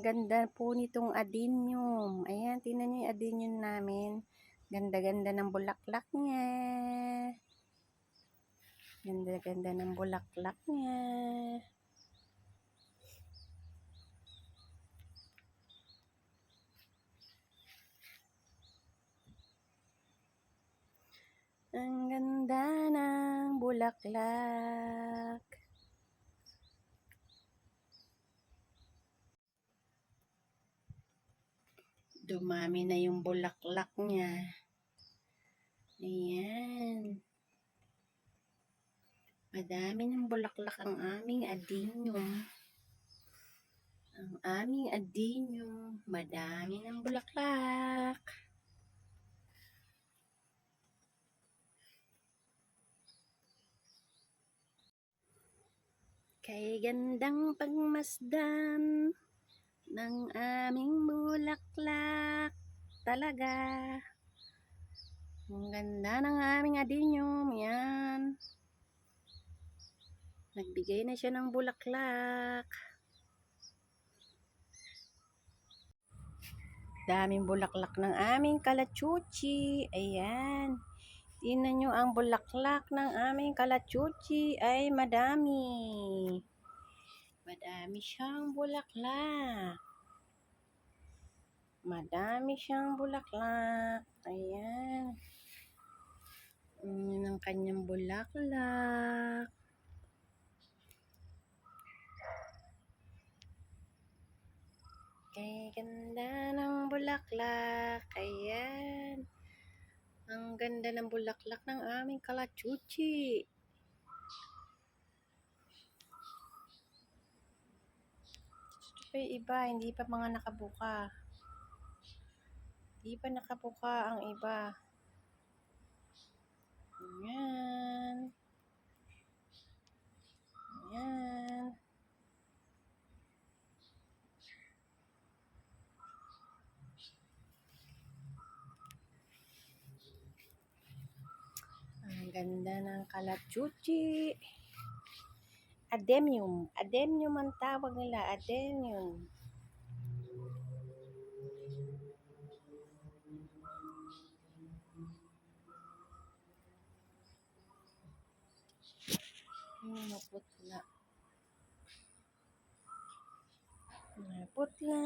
ganda po nitong adenium. Ayan, tingnan niyo yung adenium namin. Ganda-ganda ng bulaklak niya. Ganda-ganda ng bulaklak niya. Ang ganda ng bulaklak. Dumami na yung bulaklak niya. Ayan. Madami ng bulaklak ang aming adenium. Ang aming adenium. Madami ng bulaklak. Kay gandang pagmasdan ng aming bulaklak talaga. Ang ganda ng aming adenium. Yan. Nagbigay na siya ng bulaklak. Daming bulaklak ng aming kalachuchi. Ayan. Tingnan nyo ang bulaklak ng aming kalachuchi ay madami. Madami siyang bulaklak. Madami siyang bulaklak. Ayan. Yun ang kanyang bulaklak. Kay ganda ng bulaklak. Ayan. Ang ganda ng bulaklak ng aming kalachuchi. Ito pa yung iba, hindi pa mga nakabuka. Hindi pa nakabuka ang iba. Ayan. Ayan. Ang ganda ng kalachuchi. Adenium. Adenium ang tawag nila. Adenium. Naputla. Naputla.